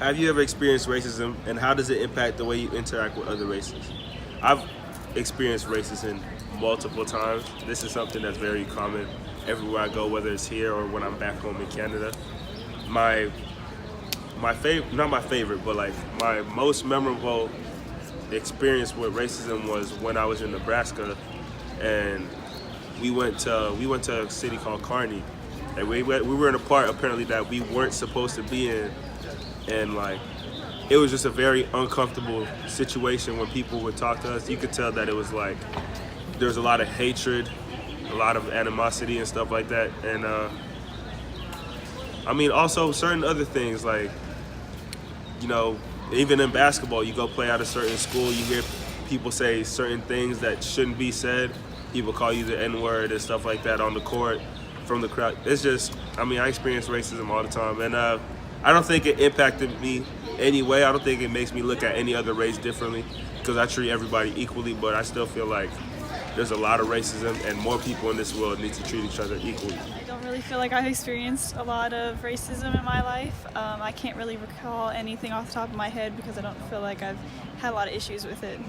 Have you ever experienced racism, and how does it impact the way you interact with other races? I've experienced racism multiple times. This is something that's very common everywhere I go, whether it's here or when I'm back home in Canada. My my favorite, not my favorite, but like my most memorable experience with racism was when I was in Nebraska, and we went to a city called Kearney, and we were in a part apparently that we weren't supposed to be in, and like it was just a very uncomfortable situation when people would talk to us. You could tell that it was like there was a lot of hatred, a lot of animosity and stuff like that, and I mean also certain other things like you know, even in basketball, you go play at a certain school, you hear people say certain things that shouldn't be said. People call you the N-word and stuff like that on the court from the crowd. It's just, I mean, I experience racism all the time, and I don't think it impacted me anyway. I don't think it makes me look at any other race differently because I treat everybody equally, but I still feel like there's a lot of racism and more people in this world need to treat each other equally. I don't really feel like I've experienced a lot of racism in my life. I can't really recall anything off the top of my head because I don't feel like I've had a lot of issues with it.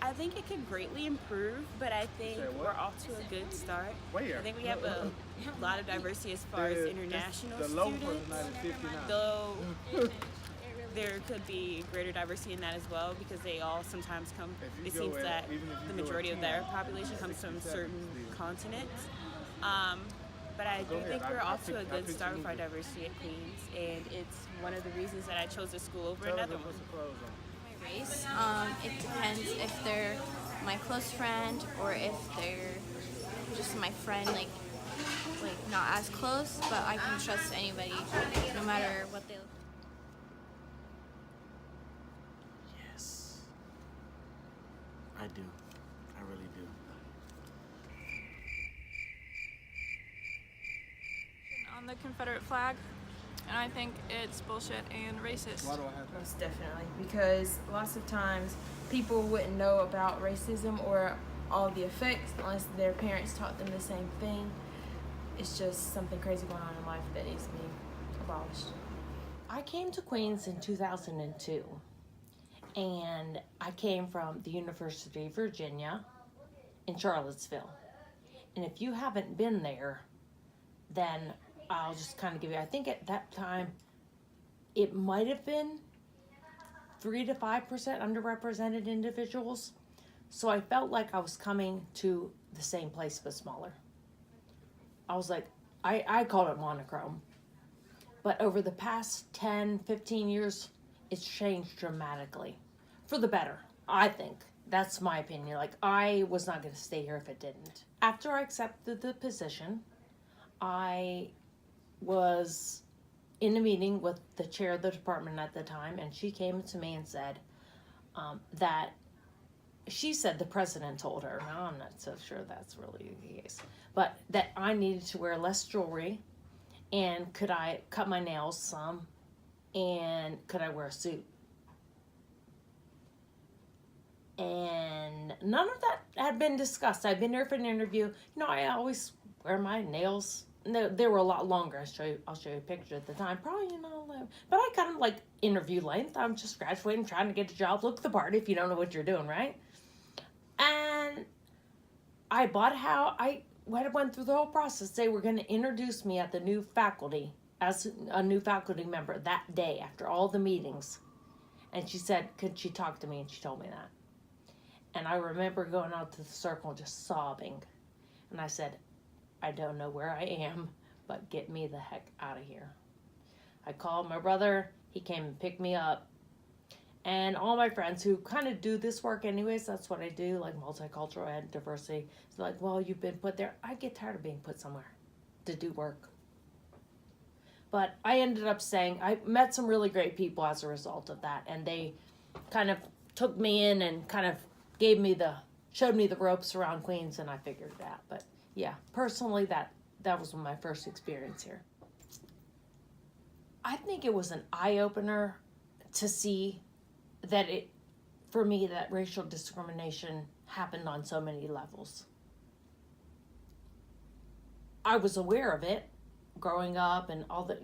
I think it could greatly improve, but I think we're off to a good start. I think we have a lot of diversity as far as international students, though there could be greater diversity in that as well because they all sometimes come, it seems that the majority of their population comes from certain continents. But I do think we're off to a good start with our diversity at Queens, and it's one of the reasons that I chose this school over another one. Race. It depends if they're my close friend or if they're just my friend, like not as close, but I can trust anybody, no matter what they look like. Yes, I do. I really do. On the Confederate flag, and I think it's bullshit and racist. Most definitely, because lots of times people wouldn't know about racism or all the effects unless their parents taught them the same thing. It's just something crazy going on in life that needs to be abolished. I came to Queens in 2002, and I came from the University of Virginia in Charlottesville. And if you haven't been there, then I'll just kind of give you, I think at that time, it might have been 3 to 5% underrepresented individuals. So I felt like I was coming to the same place but smaller. I was like, I called it monochrome. But over the past 10, 15 years, it's changed dramatically. For the better, I think. That's my opinion. Like, I was not going to stay here if it didn't. After I accepted the position, I was in a meeting with the chair of the department at the time, and she came to me and said that she said the president told her, now I'm not so sure that's really the case, but that I needed to wear less jewelry, and could I cut my nails some, and could I wear a suit? And none of that had been discussed. I'd been there for an interview. You know, I always wear my nails. No, they were a lot longer. I'll show you a picture at the time. Probably, but I kind of like interview length. I'm just graduating, trying to get a job. Look the part if you don't know what you're doing, right? And I bought how I went through the whole process. They were going to introduce me at the new faculty as a new faculty member that day after all the meetings. And she said, could she talk to me? And she told me that. And I remember going out to the circle just sobbing. And I said, I don't know where I am, but get me the heck out of here. I called my brother. He came and picked me up. And all my friends who kind of do this work anyways, that's what I do, like multicultural and diversity. It's like, well, you've been put there. I get tired of being put somewhere to do work. But I ended up saying, I met some really great people as a result of that. And they kind of took me in and kind of showed me the ropes around Queens, and I figured it out. But yeah, personally, that was my first experience here. I think it was an eye-opener to see that for me, that racial discrimination happened on so many levels. I was aware of it growing up and all the,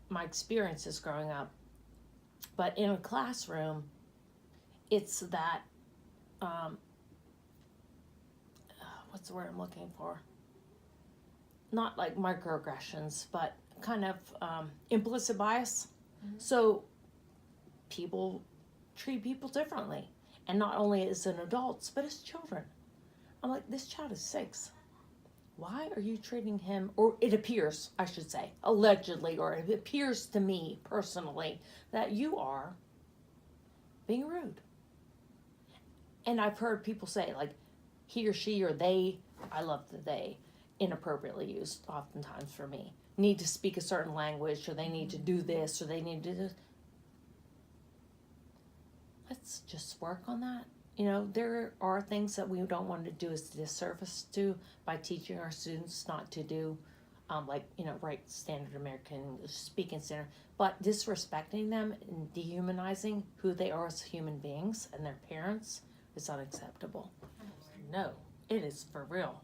my experiences growing up. But in a classroom, it's that, what's the word I'm looking for? Not like microaggressions, but kind of implicit bias. So people treat people differently. And not only as an adults, but as children. I'm like, this child is 6. Why are you treating him, or it appears, I should say, allegedly, or it appears to me personally, that you are being rude. And I've heard people say, like, he or she or they, I love the they, inappropriately used oftentimes for me, need to speak a certain language, or they need to do this, or they need to do this. Let's just work on that. There are things that we don't want to do as a disservice to by teaching our students not to do, write standard American English speaking standard, but disrespecting them and dehumanizing who they are as human beings and their parents is unacceptable. No, it is for real.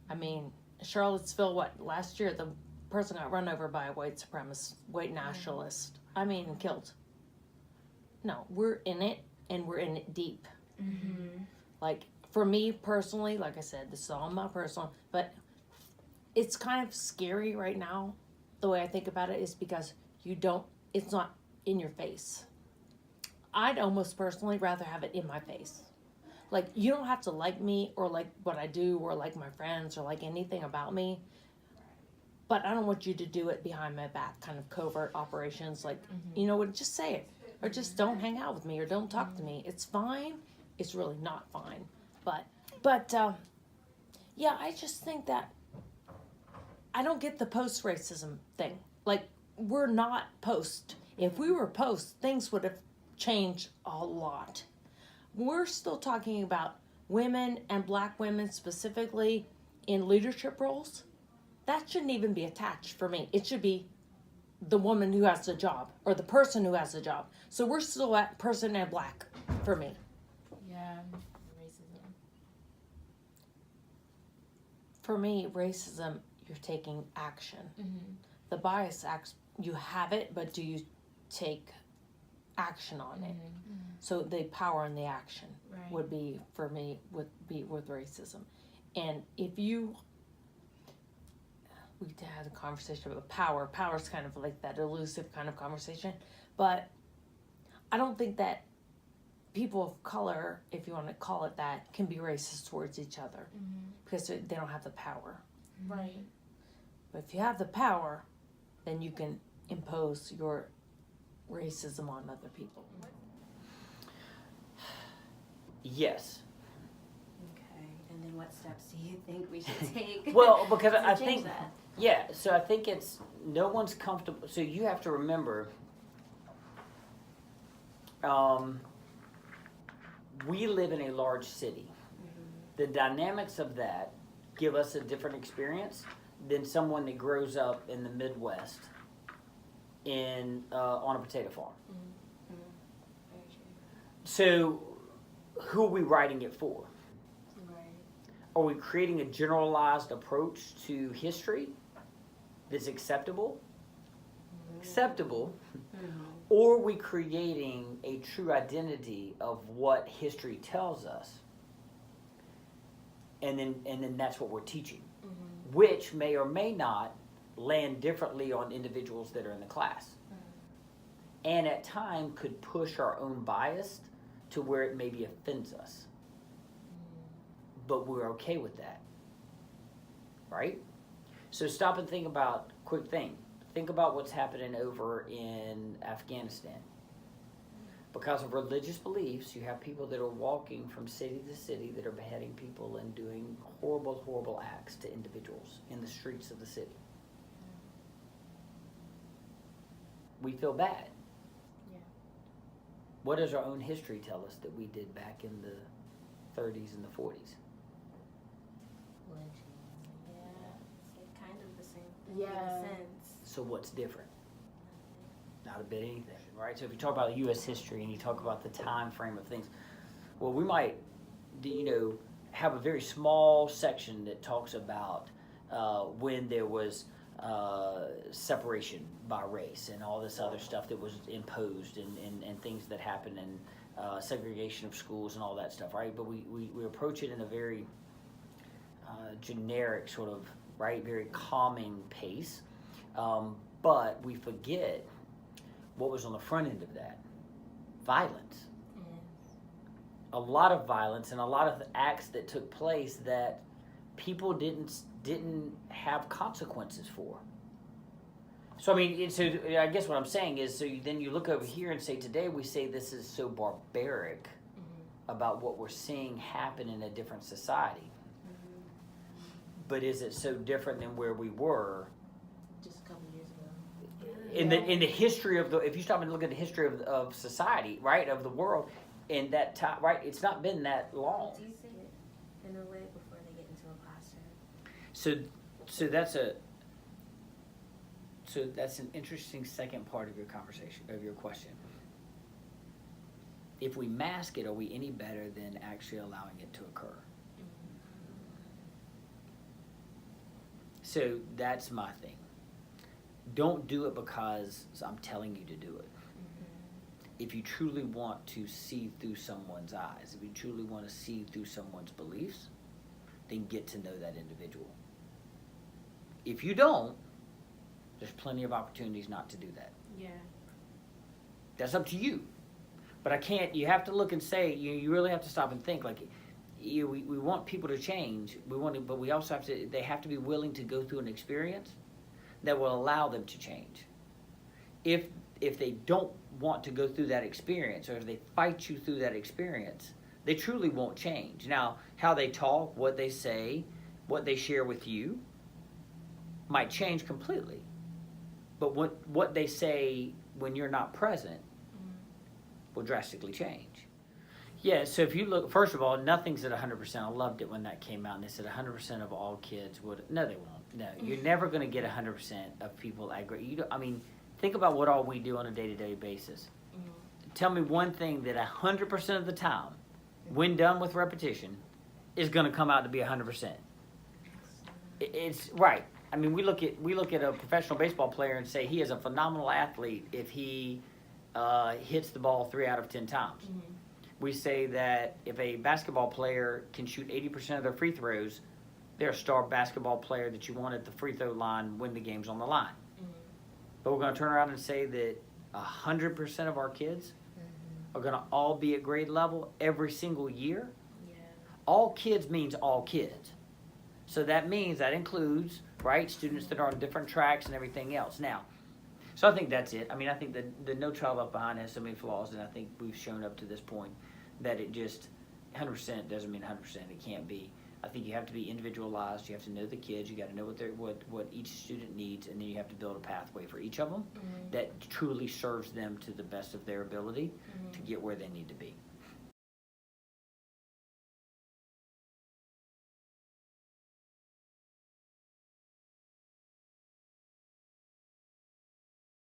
I mean, Charlottesville, last year the person got run over by a white supremacist, white nationalist. I mean, killed. No, we're in it, and we're in it deep. Mm-hmm. Like, for me personally, like I said, this is all my personal, but it's kind of scary right now. The way I think about it is because it's not in your face. I'd almost personally rather have it in my face. Like, you don't have to like me or like what I do or like my friends or like anything about me, but I don't want you to do it behind my back, kind of covert operations. Like, you know what, just say it. Or just don't hang out with me or don't talk to me. It's fine. It's really not fine. But yeah, I just think that I don't get the post-racism thing. Like, we're not post. If we were post, things would have changed a lot. We're still talking about women and black women specifically in leadership roles. That shouldn't even be attached for me. It should be the woman who has the job or the person who has the job. So we're still at person and black for me. Yeah, racism. For me, racism, you're taking action. Mm-hmm. The bias acts, you have it, but do you take action on it? Mm-hmm. So the power and the action would be, for me, would be with racism. And if you, we had a conversation about power. Power is kind of like that elusive kind of conversation. But I don't think that people of color, if you want to call it that, can be racist towards each other. Mm-hmm. Because they don't have the power. Right. But if you have the power, then you can impose your racism on other people. Yes. Okay, and then what steps do you think we should take? Well, because I change think that? Yeah, so I think it's no one's comfortable. So you have to remember, we live in a large city. Mm-hmm. The dynamics of that give us a different experience than someone that grows up in the Midwest on a potato farm. Mm-hmm. Very true. So who are we writing it for? Right. Are we creating a generalized approach to history that's acceptable? Mm-hmm. Acceptable. Mm-hmm. Or are we creating a true identity of what history tells us? And then that's what we're teaching. Mm-hmm. Which may or may not land differently on individuals that are in the class. Mm-hmm. And at time could push our own bias to where it maybe offends us. Mm-hmm. But we're okay with that. Right? So stop and think about, quick thing. Think about what's happening over in Afghanistan. Because of religious beliefs, you have people that are walking from city to city that are beheading people and doing horrible, horrible acts to individuals in the streets of the city. We feel bad. Yeah. What does our own history tell us that we did back in the 30s and the 40s? Kind of the same thing in a sense. So what's different? Not a bit anything, right? So if you talk about U.S. history and you talk about the time frame of things, well, we might, have a very small section that talks about when there was separation by race and all this other stuff that was imposed and things that happened and segregation of schools and all that stuff, right? But we approach it in a very generic sort of, right, very calming pace. But we forget what was on the front end of that. Violence. A lot of violence and a lot of acts that took place that people didn't have consequences for. So I mean, so I guess what I'm saying is, so then you look over here and say, today we say this is so barbaric about what we're seeing happen in a different society. But is it so different than where we were Just a couple years ago. in the history of the? If you stop and look at the history of society, right, of the world, in that time, right, it's not been that long. Do you see it in a way before they get into a classroom? So that's an interesting second part of your conversation, of your question. If we mask it, are we any better than actually allowing it to occur? So that's my thing. Don't do it because I'm telling you to do it. If you truly want to see through someone's eyes, if you truly want to see through someone's beliefs, then get to know that individual. If you don't, there's plenty of opportunities not to do that. Yeah. That's up to you. But I can't, you have to look and say, you really have to stop and think, like, we want people to change, but we also have to, they have to be willing to go through an experience that will allow them to change. If they don't want to go through that experience, or if they fight you through that experience, they truly won't change. Now, how they talk, what they say, what they share with you might change completely. But what they say when you're not present will drastically change. Yeah, so if you look, first of all, nothing's at 100%. I loved it when that came out and they said 100% of all kids would. No, they won't. No, you're never going to get 100% of people agree. I mean, think about what all we do on a day-to-day basis. Tell me one thing that 100% of the time, when done with repetition, is going to come out to be 100%. It's right. I mean, we look at a professional baseball player and say he is a phenomenal athlete if he hits the ball 3 out of 10 times. We say that if a basketball player can shoot 80% of their free throws, they're a star basketball player that you want at the free throw line when the game's on the line. But we're going to turn around and say that 100% of our kids are going to all be at grade level every single year. All kids means all kids. So that means that includes, right, students that are on different tracks and everything else. Now, so I think that's it. I mean, I think the No Child Left Behind has so many flaws, and I think we've shown up to this point that it just 100% doesn't mean 100%. It can't be. I think you have to be individualized. You have to know the kids. You got to know what each student needs, and then you have to build a pathway for each of them that truly serves them to the best of their ability to get where they need to be.